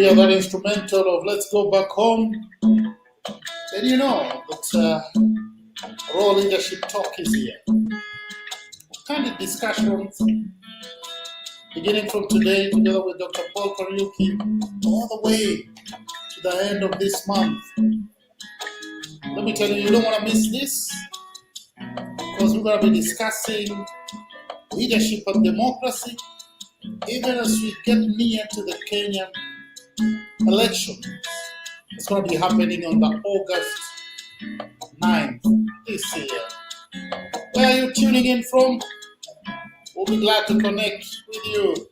hear that instrumental of Let's Go Back Home, then you know that Raw Leadership Talk is here. Kind of discussions beginning from today together with Dr. Paul Kariuki all the way to the end of this month. Let me tell you, you don't want to miss this because we're going to be discussing leadership and democracy even as we get near to the Kenyan election. It's going to be happening on the August 9th this year. Where are you tuning in from? We'll be glad to connect with you.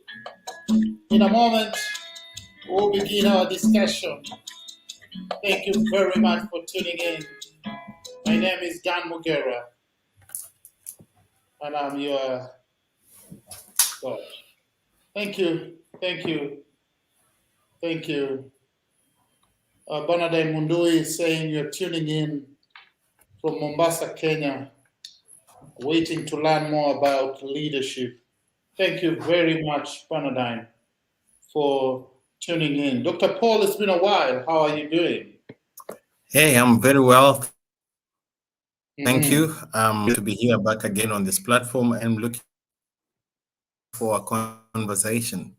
In a moment, we'll begin our discussion. Thank you very much for tuning in. My name is Dan Mugera, and I'm your God. Thank you. Bernadette Mundui is saying you're tuning in from Mombasa, Kenya, waiting to learn more about leadership. Thank you very much, Bernadette, for tuning in. Dr. Paul, it's been a while. How are you doing? Hey, I'm very well. Thank you. To be here back again on this platform and looking for a conversation.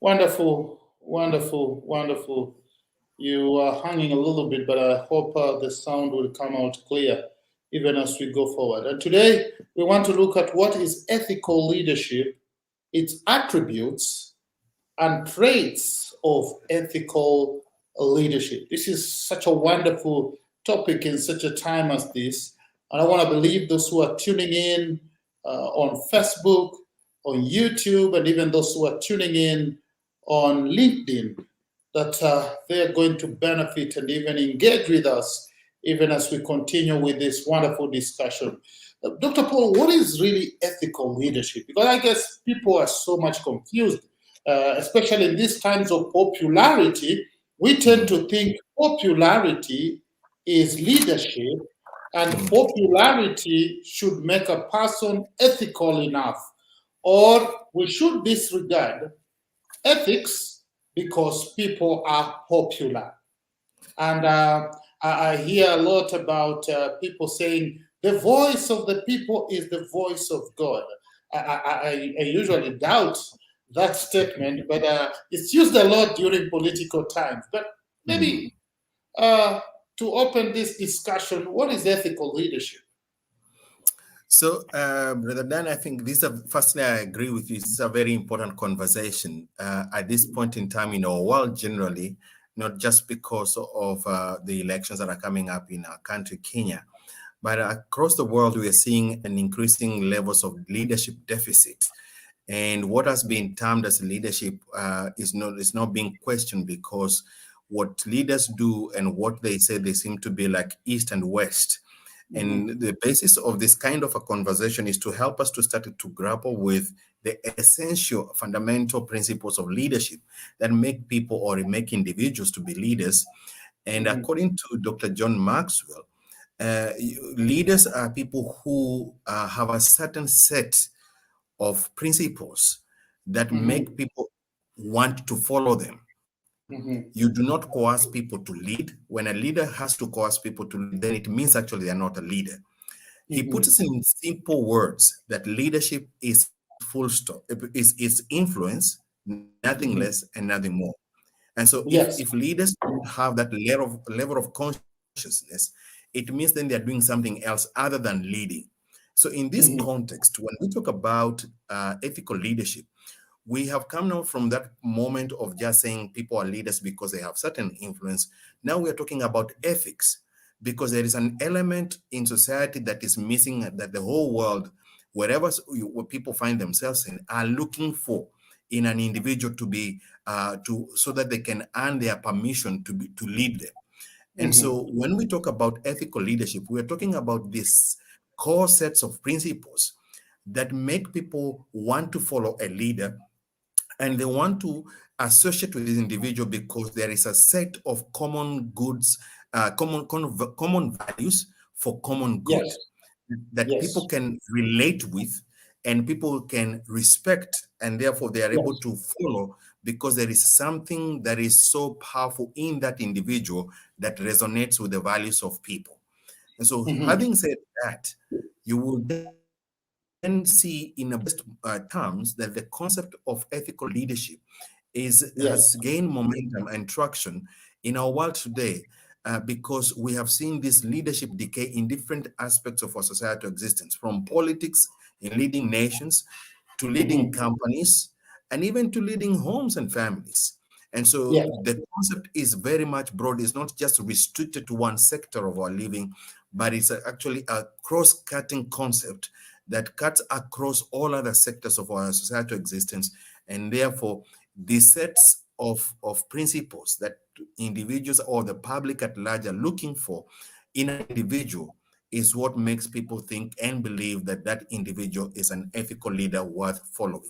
Wonderful. You are hanging a little bit, but I hope the sound will come out clear even as we go forward. And today we want to look at what is ethical leadership, its attributes, and traits of ethical leadership. This is such a wonderful topic in such a time as this. And I want to believe those who are tuning in on Facebook, on YouTube, and even those who are tuning in on LinkedIn, that they're going to benefit and even engage with us even as we continue with this wonderful discussion. Dr. Paul, what is really ethical leadership? Because I guess people are so much confused, especially in these times of popularity. We tend to think popularity is leadership, and popularity should make a person ethical enough, or we should disregard ethics because people are popular. And I hear a lot about people saying the voice of the people is the voice of God. I usually doubt that statement, but it's used a lot during political times. But maybe to open this discussion, what is ethical leadership? So, Brother Dan, I think firstly, I agree with you. This is a very important conversation at this point in time in our world generally, not just because of the elections that are coming up in our country, Kenya, but across the world, we are seeing an increasing levels of leadership deficit. And what has been termed as leadership is not being questioned, because what leaders do and what they say, they seem to be like East and West. And the basis of this kind of a conversation is to help us to start to grapple with the essential fundamental principles of leadership that make people or make individuals to be leaders. And according to Dr. John Maxwell, leaders are people who have a certain set of principles that make people want to follow them. You do not coerce people to lead. When a leader has to coerce people to lead, then it means actually they are not a leader. He puts it in simple words that leadership is full stop, is influence, nothing less and nothing more. And so if leaders don't have that level of consciousness, it means then they're doing something else other than leading. So in this context, when we talk about ethical leadership, we have come now from that moment of just saying people are leaders because they have certain influence. Now we are talking about ethics, because there is an element in society that is missing, that the whole world, where people find themselves in, are looking for in an individual to be, so that they can earn their permission to lead them. And so when we talk about ethical leadership, we are talking about these core sets of principles that make people want to follow a leader, and they want to associate with this individual because there is a set of common goods, common values for common good that people can relate with and people can respect, and therefore they are able to follow because there is something that is so powerful in that individual that resonates with the values of people. And so, having said that, you will then see in a terms that the concept of ethical leadership has gained momentum and traction in our world today, because we have seen this leadership decay in different aspects of our societal existence, from politics in leading nations to leading companies and even to leading homes and families. And so the concept is very much broad. It's not just restricted to one sector of our living, but it's actually a cross-cutting concept that cuts across all other sectors of our societal existence, and therefore the sets of principles that individuals or the public at large are looking for in an individual is what makes people think and believe that that individual is an ethical leader worth following.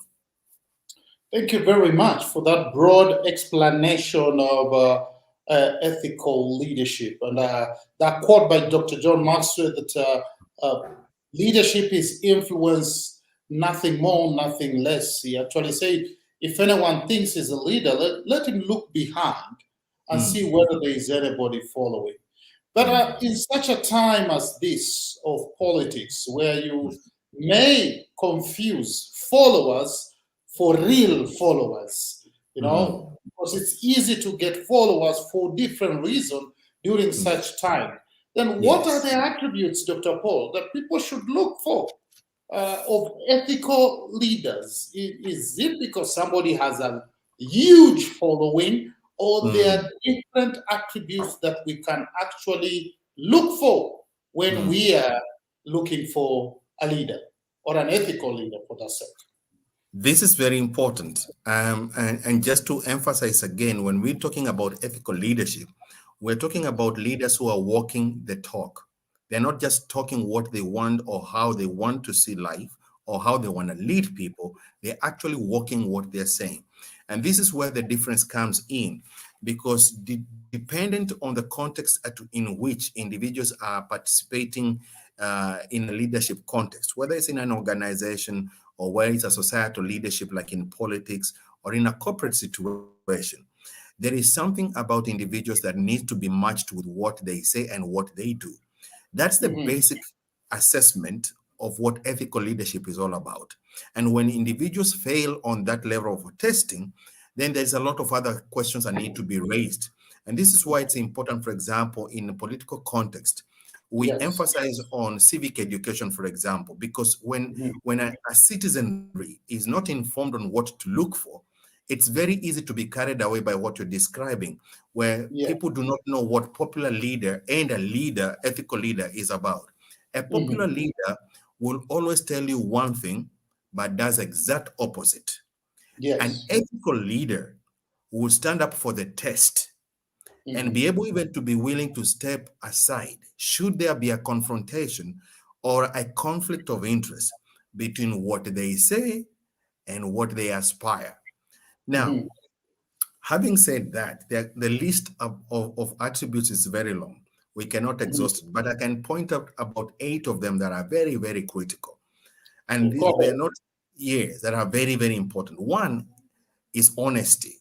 Thank you very much for that broad explanation of ethical leadership. And that quote by Dr. John Maxwell that leadership is influence, nothing more, nothing less. He actually said, if anyone thinks he's a leader, let him look behind and see whether there is anybody following. But in such a time as this of politics, where you may confuse followers for real followers, because it's easy to get followers for different reasons during such time, then what are the attributes, Dr. Paul, that people should look for of ethical leaders? Is it because somebody has a huge following, or there are different attributes that we can actually look for when we are looking for a leader or an ethical leader for that sake? This is very important. And just to emphasize again, when we're talking about ethical leadership, we're talking about leaders who are walking the talk. They're not just talking what they want or how they want to see life or how they want to lead people. They're actually walking what they're saying. And this is where the difference comes in, because dependent on the context in which individuals are participating in a leadership context, whether it's in an organization or whether it's a societal leadership like in politics or in a corporate situation, there is something about individuals that needs to be matched with what they say and what they do. That's the basic assessment of what ethical leadership is all about. And when individuals fail on that level of testing, then there's a lot of other questions that need to be raised. And this is why it's important, for example, in a political context, we emphasize on civic education, for example, because when a citizenry is not informed on what to look for, it's very easy to be carried away by what you're describing, where people do not know what popular leader and a leader, ethical leader, is about. A popular leader will always tell you one thing, but does exact opposite. An ethical leader will stand up for the test and be able even to be willing to step aside should there be a confrontation or a conflict of interest between what they say and what they aspire. Now, having said that, the list of attributes is very long. We cannot exhaust it, but I can point out about 8 of them that are very, very critical. And they're not, that are very, very important. One is honesty.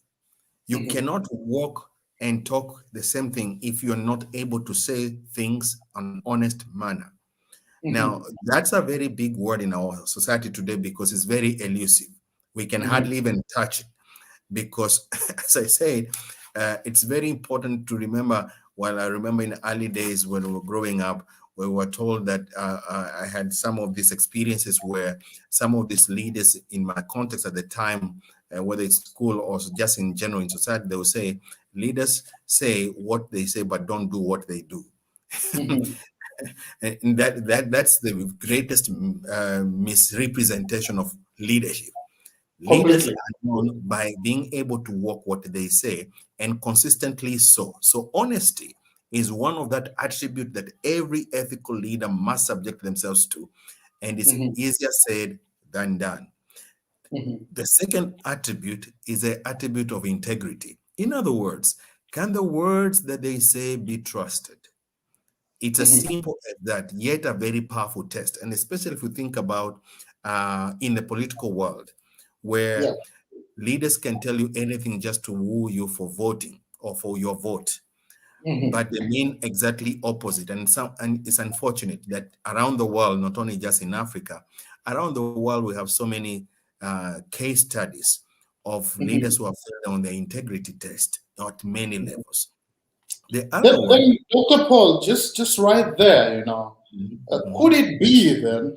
You cannot walk and talk the same thing if you're not able to say things in an honest manner. Now, that's a very big word in our society today because it's very elusive. We can hardly even touch it because, as I said, it's very important to remember. Well, I remember in the early days when we were growing up, we were told that I had some of these experiences where some of these leaders in my context at the time, whether it's school or just in general in society, they will say, leaders say what they say, but don't do what they do. And that's the greatest misrepresentation of leadership. Leaders are known by being able to walk what they say, and consistently so. So honesty is one of that attribute that every ethical leader must subject themselves to, and it's easier said than done. The second attribute is the attribute of integrity. In other words, can the words that they say be trusted? It's as simple as that, yet a very powerful test. And especially if we think about in the political world, where leaders can tell you anything just to woo you for voting or for your vote, Mhm. but they mean exactly opposite. And it's unfortunate that around the world, not only just in Africa, around the world, we have so many case studies of Mhm. leaders who have failed on the integrity test at many levels. The other one. Then, Dr. Paul, just right there, could it be then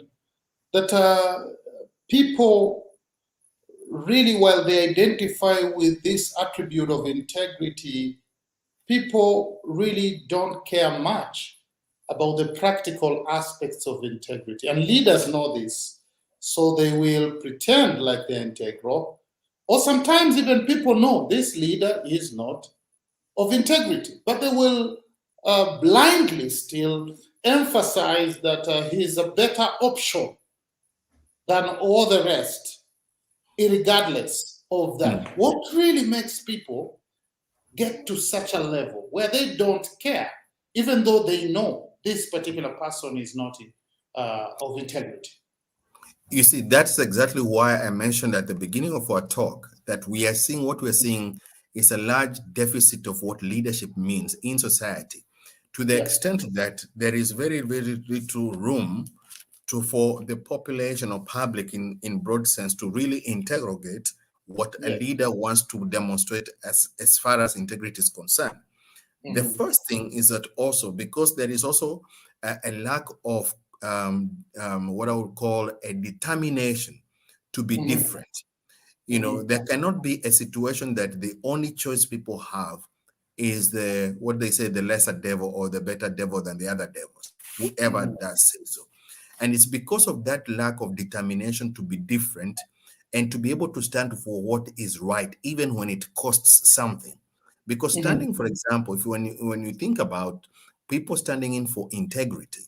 that people really, while they identify with this attribute of integrity, people really don't care much about the practical aspects of integrity. And leaders know this, so they will pretend like they're integral. Or sometimes even people know this leader is not of integrity, but they will blindly still emphasize that he's a better option than all the rest, regardless of that. What really makes people get to such a level where they don't care, even though they know this particular person is not of integrity? You see, that's exactly why I mentioned at the beginning of our talk that what we're seeing is a large deficit of what leadership means in society, to the Yes. extent that there is very, very little room for the population or public in broad sense to really interrogate what a Yes. leader wants to demonstrate as far as integrity is concerned. The Mhm. first thing is that also because there is also a lack of what I would call a determination to be Mhm. different. There cannot be a situation that the only choice people have is what they say, the lesser devil or the better devil than the other devils, whoever Mhm. does say so. And it's because of that lack of determination to be different and to be able to stand for what is right, even when it costs something. Because Mhm. standing, for example, when you think about people standing in for integrity,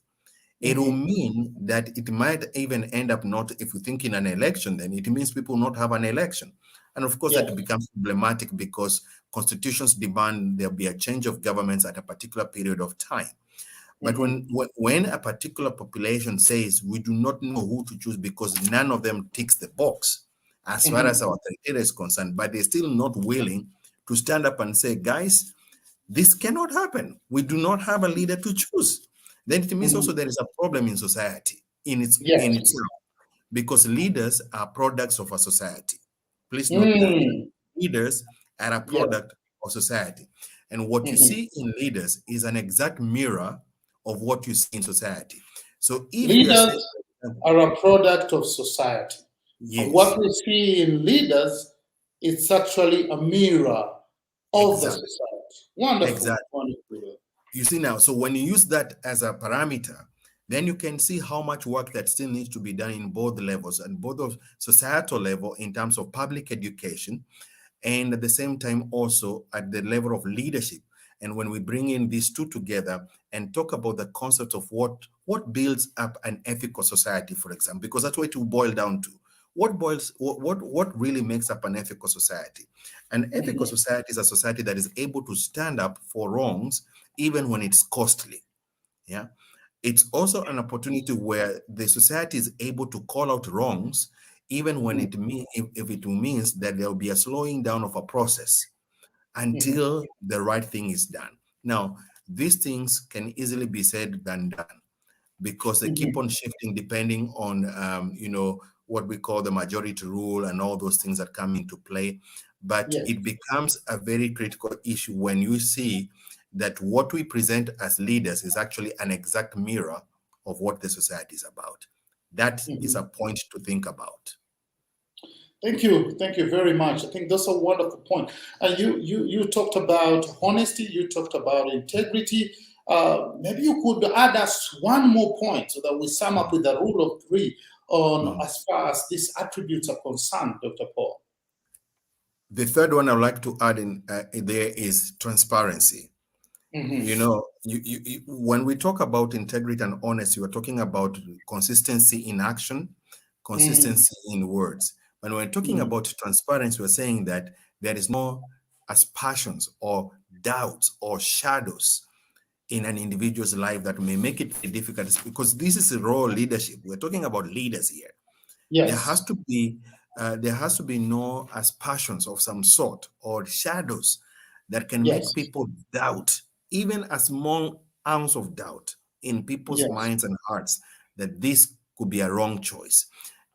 it will Mhm. mean that it might even end up not, if you think in an election, then it means people not have an election. And of course, Yes. that becomes problematic because constitutions demand there be a change of governments at a particular period of time. But Mhm. when a particular population says we do not know who to choose because none of them ticks the box as far Mhm. as our criteria is concerned, but they're still not willing to stand up and say, guys, this cannot happen. We do not have a leader to choose. Then it means also Mhm. there is a problem in society in Yes. itself, because leaders are products of a society. Please note that Mm. leaders are a Yes. product of society. And what you Mhm. see in leaders is an exact mirror of what you see in society. So if you are Leaders saying, are a product of society. And yes, what we see in leaders is actually a mirror of the exactly, society. Wonderful, exactly. wonderful. You see now, so when you use that as a parameter, then you can see how much work that still needs to be done in both levels, and both of societal level in terms of public education, and at the same time also at the level of leadership. And when we bring in these two together and talk about the concept of what builds up an ethical society, for example, because that's what it will boil down to. What really makes up an ethical society? An ethical Mhm. society is a society that is able to stand up for wrongs even when it's costly. Yeah. It's also an opportunity where the society is able to call out wrongs, even when if it means that there will be a slowing down of a process Mhm. until the right thing is done. Now, these things can easily be said than done because they keep Mhm. on shifting depending on what we call the majority rule and all those things that come into play. But Yes. it becomes a very critical issue when you see that what we present as leaders is actually an exact mirror of what the society is about. That is Mhm. a point to think about. Thank you. Thank you very much. I think that's a wonderful point. And you talked about honesty, you talked about integrity. Maybe you could add us one more point so that we sum up with the rule of three on Mhm. as far as these attributes are concerned, Dr. Paul. The third one I'd like to add in there is transparency. Mhm. When we talk about integrity and honesty, we're talking about consistency in action, Mhm. consistency in words. When we're talking Mhm. about transparency, we're saying that there is no aspersions or doubts or shadows in an individual's life that may make it difficult, because this is a raw leadership. We're talking about leaders here. There has Yes. to be there has to be no aspersions of some sort or shadows that can Yes. make people doubt, even a small ounce of doubt in people's Yes. minds and hearts, that this could be a wrong choice.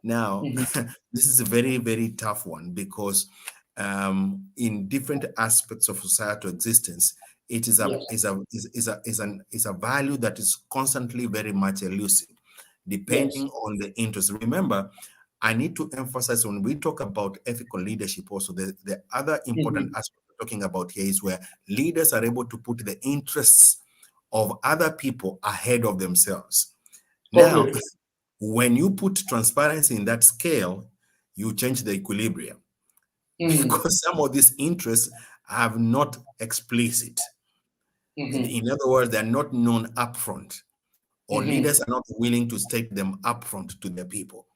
Now, Mhm. this is a very, very tough one because in different aspects of societal existence, it is Yes. a value that is constantly very much elusive, depending Yes. on the interest. Remember, I need to emphasize when we talk about ethical leadership, also the other important Mhm. aspect we're talking about here is where leaders are able to put the interests of other people ahead of themselves. Now, Completely. when you put transparency in that scale, you change the equilibrium Mm. because some of these interests are not explicit. Mhm. In other words, they're not known upfront, or Mhm. leaders are not willing to state them upfront to their people.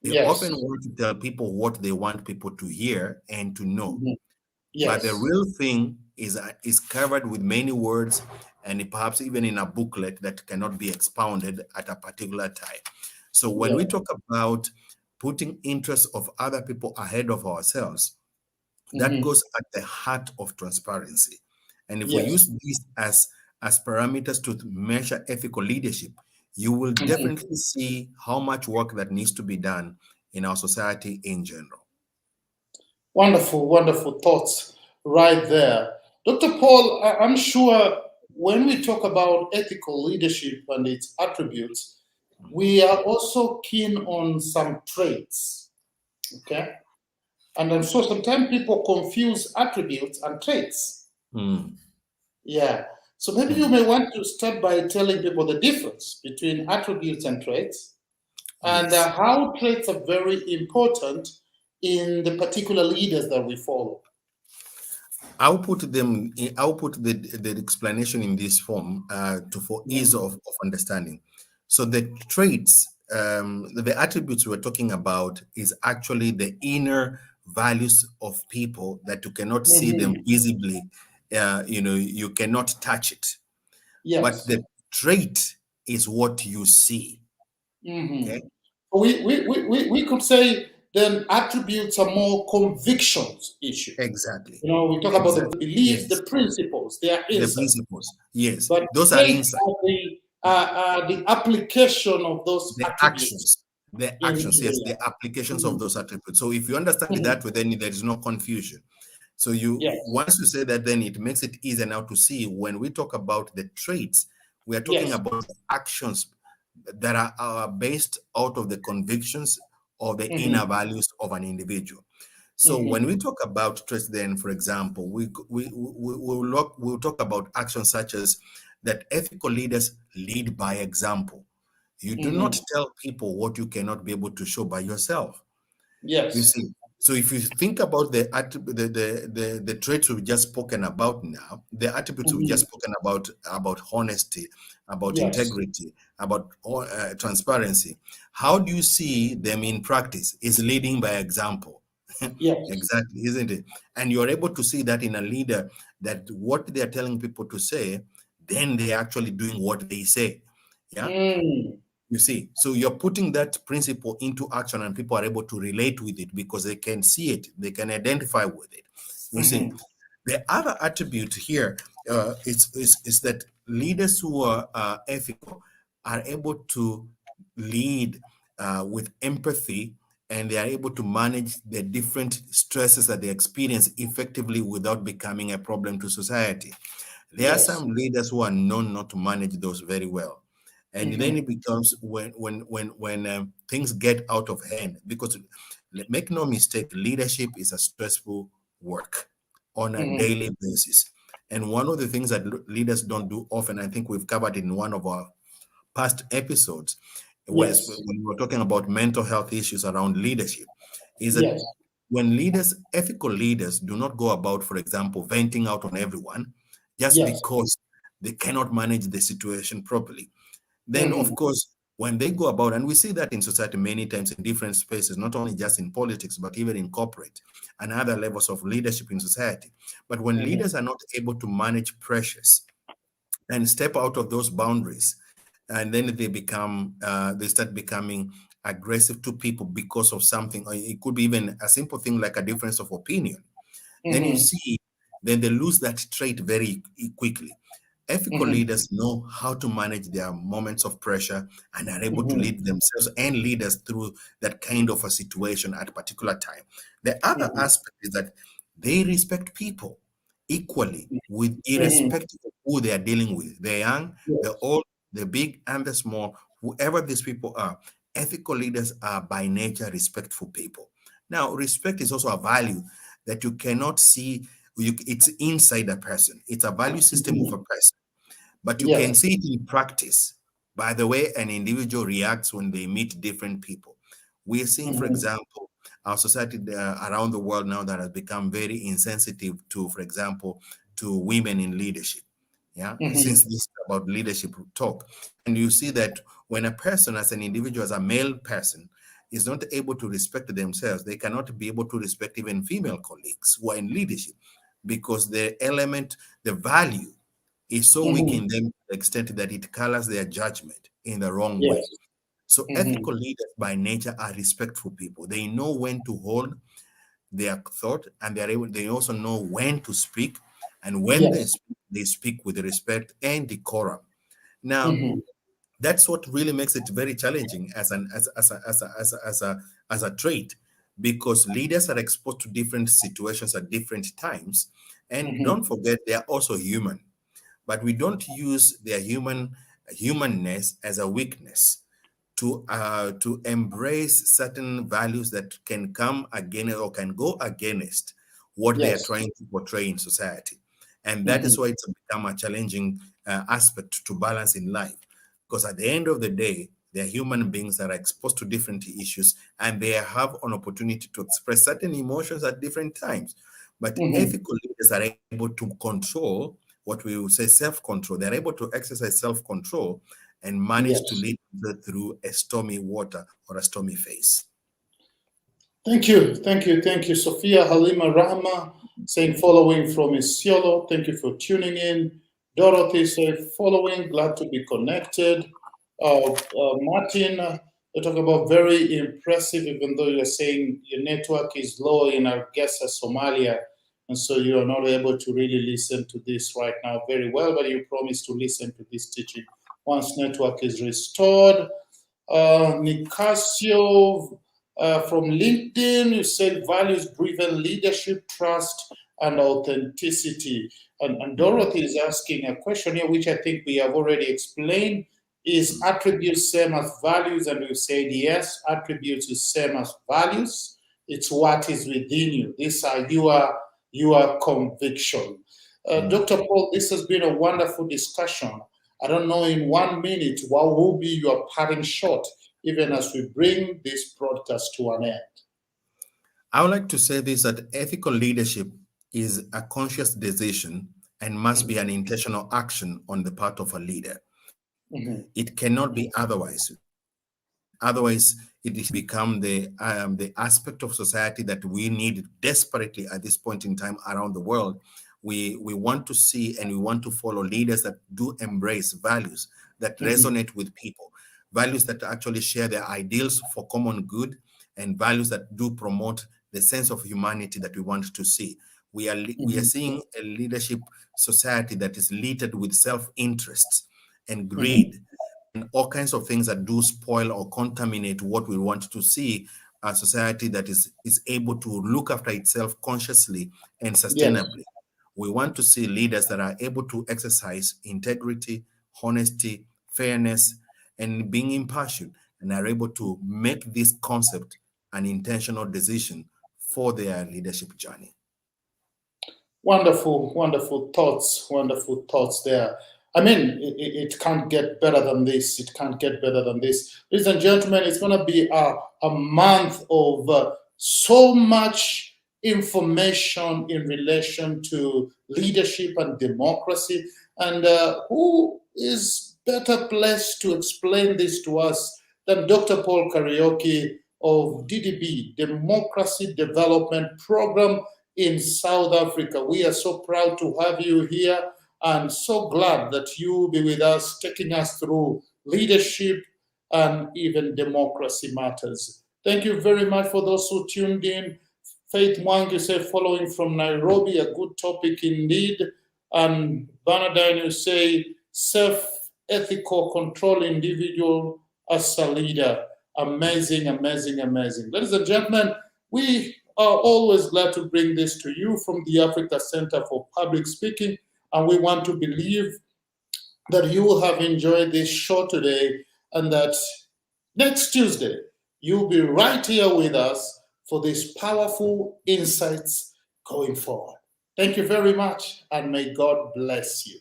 They often Yes. want to tell people what they want people to hear and to know. Mhm. But the Yes. real thing is covered with many words and perhaps even in a booklet that cannot be expounded at a particular time. So when Yeah. we talk about putting interests of other people ahead of ourselves, that Mhm. goes at the heart of transparency. And if we Yes. use these as parameters to measure ethical leadership, you will Mhm. definitely see how much work that needs to be done in our society in general. Wonderful, wonderful thoughts right there. Dr. Paul, I'm sure when we talk about ethical leadership and its attributes, we are also keen on some traits. Okay. And I'm sure sometimes people confuse attributes and traits. Mm, Yeah. So maybe you mm. may want to start by telling people the difference between attributes and traits, and Yes. how traits are very important in the particular leaders that we follow. I'll put the explanation in this form for ease Mhm. of understanding. So the traits, the attributes we're talking about is actually the inner values of people that you cannot see them Mhm. visibly. You cannot touch it. But Yes. the trait is what you see. Hmm. Okay. We could say then attributes are more convictions issue. Exactly. You know, we talk about the Exactly. beliefs, Yes. the principles, they are The inside. principles. Yes. But Those are traits inside. are the application of those The attributes actions, the in actions, real yes, the life. applications of Mhm. those attributes. So if you understand it Mhm. that way, then there is no confusion. So you Yes. once you say that, then it makes it easier now to see when we talk about the traits, we are talking Yes. about actions that are based out of the convictions or the Hmm. inner values of an individual. So when Hmm. we talk about traits, then, for example, we'll talk about actions such as that ethical leaders lead by example. You do not Hmm. tell people what you cannot be able to show by yourself. You Yes. see, so if you think about the traits we've just spoken about now, the attributes we've Hmm. just spoken about honesty, about Yes. integrity, about transparency, how do you see them in practice? Is leading by example. Yes. Exactly, isn't it? And you're able to see that in a leader, that what they're telling people to say, then they're actually doing what they say. Yeah. Mm. You see, so you're putting that principle into action, and people are able to relate with it because they can see it, they can identify with it. You see, Hmm. the other attribute here is that leaders who are ethical are able to lead with empathy, and they are able to manage the different stresses that they experience effectively without becoming a problem to society. There are Yes. some leaders who are known not to manage those very well, and then Hmm. it becomes when things get out of hand. Because make no mistake, leadership is a stressful work on a Hmm. daily basis. And one of the things that leaders don't do often, I think we've covered in one of our past episodes, was Yes. when we were talking about mental health issues around leadership, is that Yes. when leaders, ethical leaders, do not go about, for example, venting out on everyone just Yes. because they cannot manage the situation properly, then of Hmm. course, when they go about, and we see that in society many times in different spaces, not only just in politics, but even in corporate and other levels of leadership in society. But when Hmm. leaders are not able to manage pressures and step out of those boundaries, and then they start becoming aggressive to people because of something, or it could be even a simple thing like a difference of opinion, then you see, then they lose that trait very quickly. Ethical leaders know how to manage their moments of pressure and are able to lead themselves and lead us through that kind of a situation at a particular time. The other aspect is that they respect people equally, with irrespective of who they are dealing with, the young, the old, the big, and the small, whoever these people are. Ethical leaders are by nature respectful people. Now, respect is also a value that you cannot see. It's inside a person. It's a value system of a person, but you can Yes. see it in practice by the way an individual reacts when they meet different people. We are seeing, for example, our society around the world now that has become very insensitive to, for example, to women in leadership. Yeah, since this is about leadership talk, and you see that when a person, as an individual, as a male person, is not able to respect themselves, they cannot be able to respect even female colleagues who are in leadership, because the element, the value is so weak in them to the extent that it colors their judgment in the wrong way. Yes. So ethical leaders by nature are respectful people. They know when to hold their thought, and they also know when to speak, and when Yes. they speak with respect and decorum. Now, that's what really makes it very challenging as a trait, because leaders are exposed to different situations at different times, and don't forget they are also human, but we don't use their humanness as a weakness to embrace certain values that can come again or can go against what they are Yes. trying to portray in society. And that is why it's become a challenging aspect to balance in life, because at the end of the day, they're human beings that are exposed to different issues, and they have an opportunity to express certain emotions at different times. But ethical leaders are able to control what we would say self-control. They're able to exercise self-control and manage to Yes. lead through a stormy water or a stormy phase. Thank you. Thank you. Thank you. Sophia Halima Rahma saying following from Isiolo. Thank you for tuning in. Dorothy saying following. Glad to be connected. Martin, you talk about very impressive, even though you're saying your network is low in Hargeisa, Somalia, and so you are not able to really listen to this right now very well, but you promise to listen to this teaching once network is restored. Nicasio from LinkedIn, you said values-driven leadership, trust, and authenticity. And Dorothy is asking a question here, which I think we have already explained. Is attributes same as values? And we said yes, attributes is same as values. It's what is within you. These are your conviction. Dr. Paul, this has been a wonderful discussion. I don't know, in 1 minute, what will be your parting shot, even as we bring this broadcast to an end? I would like to say this, that ethical leadership is a conscious decision and must be an intentional action on the part of a leader. It cannot be otherwise. Otherwise, it has become the aspect of society that we need desperately at this point in time around the world. We want to see and we want to follow leaders that do embrace values that resonate with people, values that actually share their ideals for common good, and values that do promote the sense of humanity that we want to see. We are seeing a leadership society that is littered with self-interest and greed, and all kinds of things that do spoil or contaminate what we want to see, a society that is able to look after itself consciously and sustainably. We want to see leaders that are able to exercise integrity, honesty, fairness, and being impartial, and are able to make this concept an intentional decision for their leadership journey. Wonderful, wonderful thoughts there. I mean, it can't get better than this. It can't get better than this. Ladies and gentlemen, it's going to be a month of so much information in relation to leadership and democracy. And who is better placed to explain this to us than Dr. Paul Karaoke of DDB, Democracy Development Program in South Africa. We are so proud to have you here, and so glad that you will be with us, taking us through leadership, and even democracy matters. Thank you very much for those who tuned in. Faith Mwangi say, following from Nairobi, a good topic indeed. And Bernardine, you say, self-ethical control individual as a leader. Amazing, amazing, amazing. Ladies and gentlemen, we are always glad to bring this to you from the Africa Center for Public Speaking, and we want to believe that you will have enjoyed this show today and that next Tuesday, you'll be right here with us for these powerful insights going forward. Thank you very much, and may God bless you.